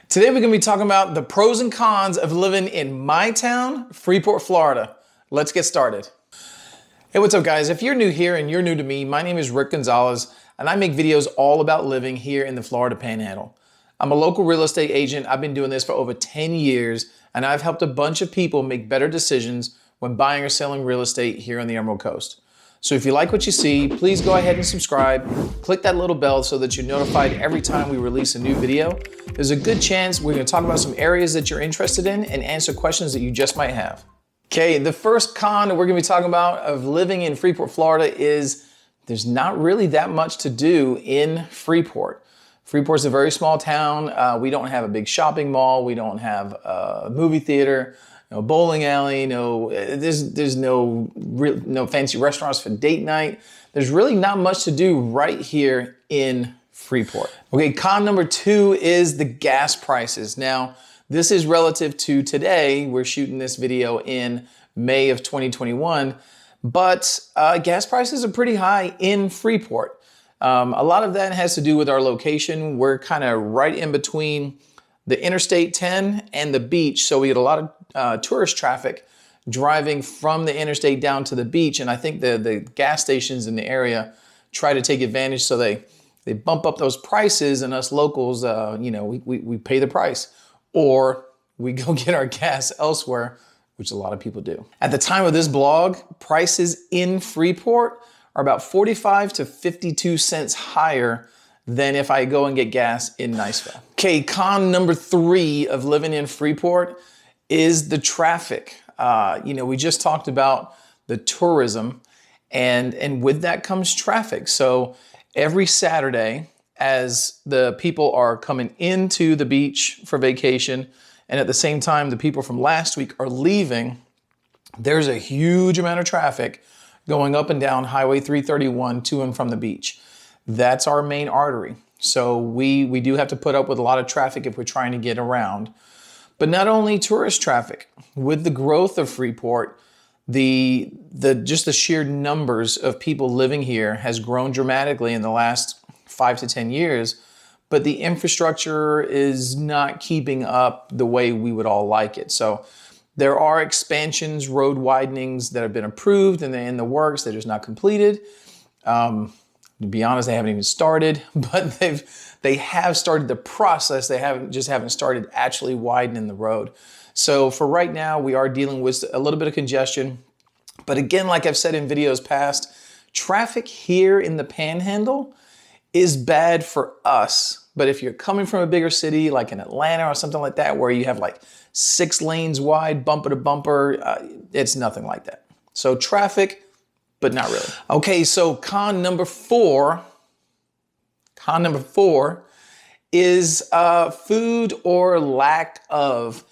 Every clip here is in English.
Today we're going to be talking about the pros and cons of living in my town, Freeport, Florida. Let's get started. Hey, what's up guys? If you're new here and you're new to me, my name is Rick Gonzalez and I make videos all about living here in the Florida Panhandle. I'm a local real estate agent. I've been doing this for over 10 years and I've helped a bunch of people make better decisions when buying or selling real estate here on the Emerald Coast. So if you like what you see, please go ahead and subscribe. Click that little bell so that you're notified every time we release a new video. There's a good chance we're going to talk about some areas that you're interested in and answer questions that you just might have. Okay, the first con that we're going to be talking about of living in Freeport, Florida is there's not really that much to do in Freeport. Freeport's a very small town. We don't have a big shopping mall. We don't have a movie theater. No bowling alley, there's no fancy restaurants for date night. There's really not much to do right here in Freeport. Okay, con number 2 is the gas prices. Now, this is relative to today. We're shooting this video in May of 2021, but gas prices are pretty high in Freeport. A lot of that has to do with our location. We're kind of right in between the Interstate 10 and the beach, so we get a lot of tourist traffic driving from the interstate down to the beach, and I think the gas stations in the area try to take advantage, so they bump up those prices, and us locals, we pay the price, or we go get our gas elsewhere, which a lot of people do. At the time of this blog, prices in Freeport are about 45 to 52 cents higher than if I go and get gas in Niceville. Okay, con number 3 of living in Freeport is the traffic. We just talked about the tourism and with that comes traffic. So every Saturday, as the people are coming into the beach for vacation, and at the same time, the people from last week are leaving, there's a huge amount of traffic going up and down Highway 331 to and from the beach. That's our main artery. So we do have to put up with a lot of traffic if we're trying to get around. But not only tourist traffic, with the growth of Freeport, just the sheer numbers of people living here has grown dramatically in the last 5 to 10 years, but the infrastructure is not keeping up the way we would all like it. So there are expansions, road widenings that have been approved and they're in the works. They're just not completed. To be honest, they haven't even started, but they have started the process. They haven't started actually widening the road. So for right now, we are dealing with a little bit of congestion. But again, like I've said in videos past, traffic here in the Panhandle is bad for us. But if you're coming from a bigger city like in Atlanta or something like that, where you have like 6 lanes wide, bumper to bumper, it's nothing like that. So traffic, but not really. Okay, so con number 4 is food or lack of.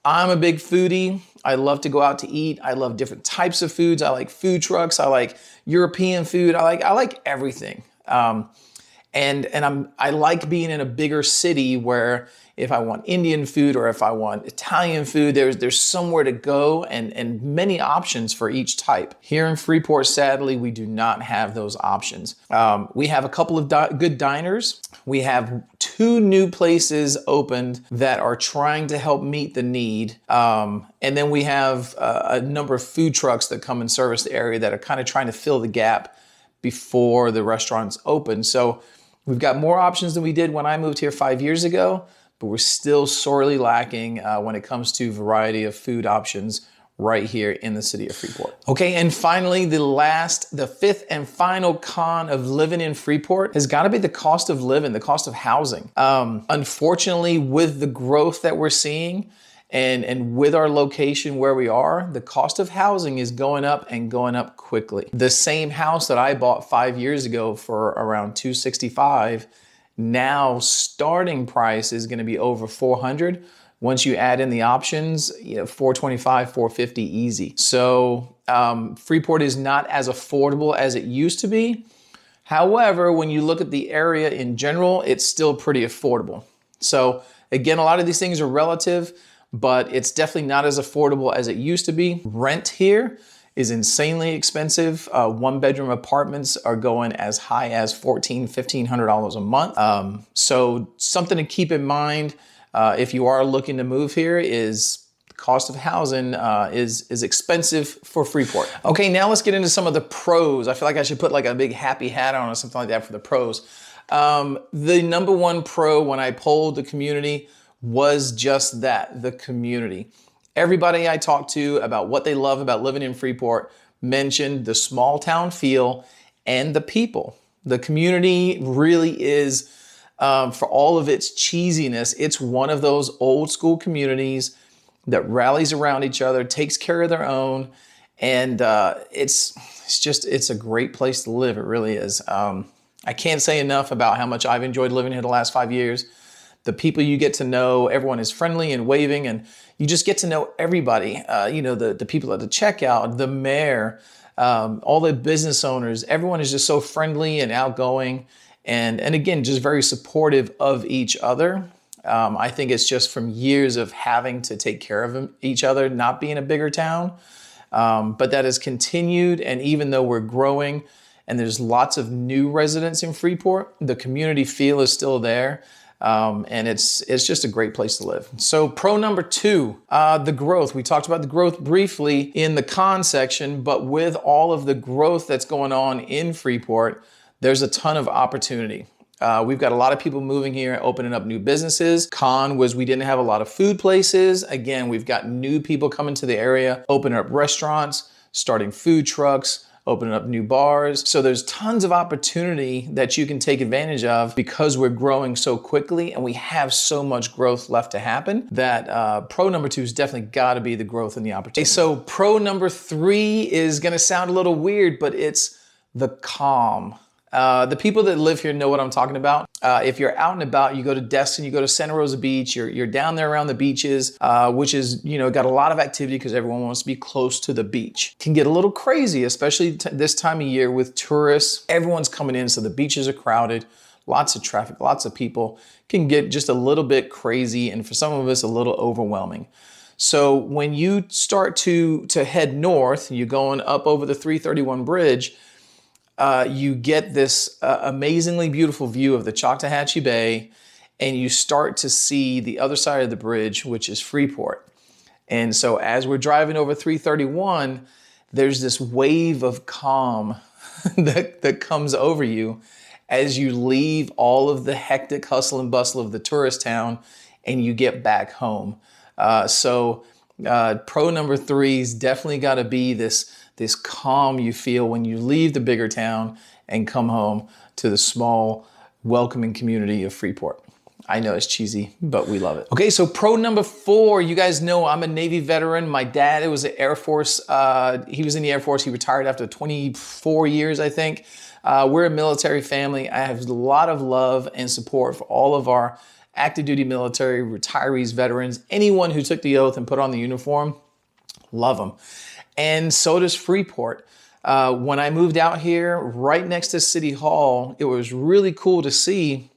I'm a big foodie. I love to go out to eat. I love different types of foods. I like food trucks. I like European food. I like everything. I like being in a bigger city where if I want Indian food or if I want Italian food, there's somewhere to go and many options for each type. Here in Freeport, sadly, we do not have those options. We have a couple of good diners. We have 2 new places opened that are trying to help meet the need. And then we have a number of food trucks that come and service the area that are kind of trying to fill the gap before the restaurants open. So we've got more options than we did when I moved here 5 years ago, but we're still sorely lacking when it comes to variety of food options right here in the city of Freeport. Okay, and finally, the 5th and final con of living in Freeport has got to be the cost of living, the cost of housing. Unfortunately, with the growth that we're seeing and with our location where we are, the cost of housing is going up and going up quickly. The same house that I bought 5 years ago for around $265, now starting price is going to be over $400. Once you add in the options, $425, $450 easy. So Freeport is not as affordable as it used to be. However, when you look at the area in general, it's still pretty affordable. So again, a lot of these things are relative, but it's definitely not as affordable as it used to be. Rent here is insanely expensive. 1-bedroom apartments are going as high as $1,400, $1,500 a month. So something to keep in mind. if you are looking to move here, is the cost of housing is expensive for Freeport. Okay, now let's get into some of the pros. I feel like I should put like a big happy hat on or something like that for the pros. The number one pro when I polled the community was just that, the community. Everybody I talked to about what they love about living in Freeport mentioned the small town feel and the people. The community really is, for all of its cheesiness, it's one of those old school communities that rallies around each other, takes care of their own, and it's a great place to live. It really is. I can't say enough about how much I've enjoyed living here the last 5 years. The people you get to know, everyone is friendly and waving, and you just get to know everybody. The people at the checkout, the mayor, all the business owners, everyone is just so friendly and outgoing, and again, just very supportive of each other. I think it's just from years of having to take care of each other, not being a bigger town, but that has continued, and even though we're growing, and there's lots of new residents in Freeport, the community feel is still there. And it's just a great place to live. So pro number two, the growth. We talked about the growth briefly in the con section, but with all of the growth that's going on in Freeport, there's a ton of opportunity. We've got a lot of people moving here, opening up new businesses. Con was we didn't have a lot of food places. Again, we've got new people coming to the area, opening up restaurants, starting food trucks, opening up new bars. So there's tons of opportunity that you can take advantage of because we're growing so quickly and we have so much growth left to happen that pro number two has definitely got to be the growth and the opportunity. Okay, so pro number three is going to sound a little weird, but it's the calm. The people that live here know what I'm talking about. If you're out and about, you go to Destin, you go to Santa Rosa Beach, you're down there around the beaches, which is, got a lot of activity because everyone wants to be close to the beach. Can get a little crazy, especially this time of year with tourists. Everyone's coming in, so the beaches are crowded, lots of traffic, lots of people. Can get just a little bit crazy, and for some of us, a little overwhelming. So when you start to head north, you're going up over the 331 bridge, you get this amazingly beautiful view of the Choctawhatchee Bay, and you start to see the other side of the bridge, which is Freeport. And so as we're driving over 331, there's this wave of calm that comes over you as you leave all of the hectic hustle and bustle of the tourist town and you get back home. Pro number three's definitely got to be this calm you feel when you leave the bigger town and come home to the small, welcoming community of Freeport. I know it's cheesy, but we love it. Okay, so pro number four, you guys know I'm a Navy veteran. My dad was an Air Force. He was in the Air Force. He retired after 24 years, I think. We're a military family. I have a lot of love and support for all of our active duty military, retirees, veterans, anyone who took the oath and put on the uniform. Love them. And so does Freeport. When I moved out here, right next to City Hall, it was really cool to see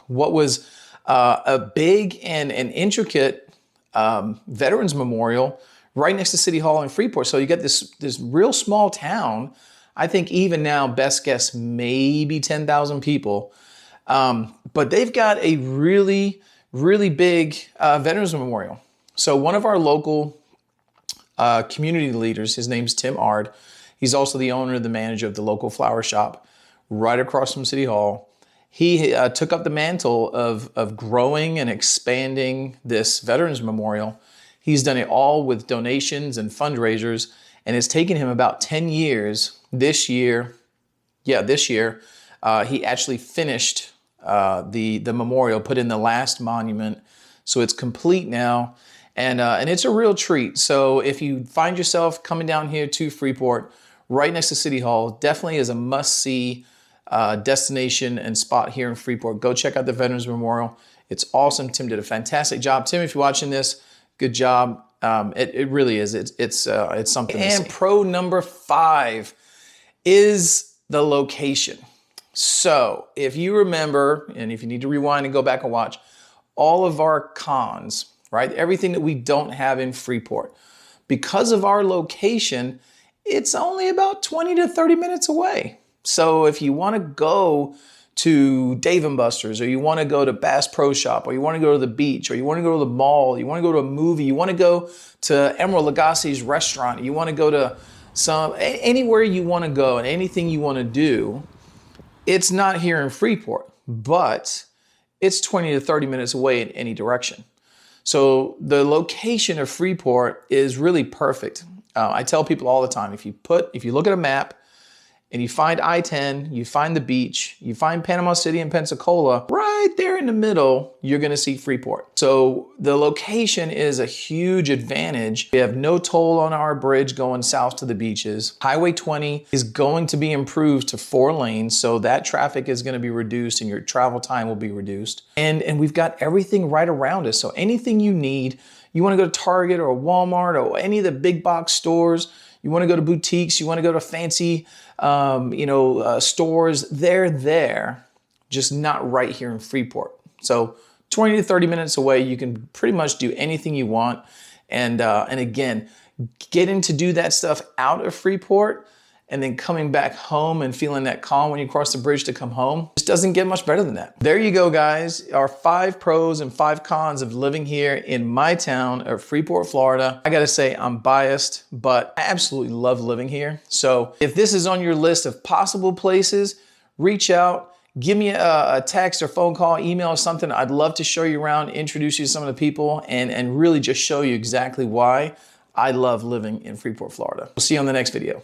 what was a big and intricate Veterans Memorial right next to City Hall in Freeport. So you get this real small town. I think even now, best guess, maybe 10,000 people. But they've got a really, really big Veterans Memorial. So one of our local community leaders, his name's Tim Ard. He's also the owner and the manager of the local flower shop right across from City Hall. He took up the mantle of growing and expanding this Veterans Memorial. He's done it all with donations and fundraisers, and it's taken him about 10 years. This year, he actually finished the memorial, put in the last monument. So it's complete now. And it's a real treat. So if you find yourself coming down here to Freeport, right next to City Hall, definitely is a must-see destination and spot here in Freeport. Go check out the Veterans Memorial. It's awesome. Tim did a fantastic job. Tim, if you're watching this, good job. It really is. It's something. And pro number five is the location. So if you remember, and if you need to rewind and go back and watch, all of our cons, right? Everything that we don't have in Freeport. Because of our location, it's only about 20 to 30 minutes away. So if you want to go to Dave & Buster's, or you want to go to Bass Pro Shop, or you want to go to the beach, or you want to go to the mall, you want to go to a movie, you want to go to Emerald Lagasse's restaurant, you want to go to anywhere you want to go and anything you want to do, it's not here in Freeport, but it's 20 to 30 minutes away in any direction. So the location of Freeport is really perfect. I tell people all the time, if you look at a map and you find I-10, you find the beach, you find Panama City and Pensacola, right there in the middle, you're gonna see Freeport. So the location is a huge advantage. We have no toll on our bridge going south to the beaches. Highway 20 is going to be improved to 4 lanes, so that traffic is gonna be reduced and your travel time will be reduced. And we've got everything right around us. So anything you need, you wanna go to Target or Walmart or any of the big box stores, you want to go to boutiques, you want to go to fancy, stores, they're there, just not right here in Freeport. So 20 to 30 minutes away, you can pretty much do anything you want. And again, getting to do that stuff out of Freeport and then coming back home and feeling that calm when you cross the bridge to come home, just doesn't get much better than that. There you go, guys. Our 5 pros and 5 cons of living here in my town of Freeport, Florida. I gotta say, I'm biased, but I absolutely love living here. So if this is on your list of possible places, reach out, give me a text or phone call, email or something. I'd love to show you around, introduce you to some of the people, and really just show you exactly why I love living in Freeport, Florida. We'll see you on the next video.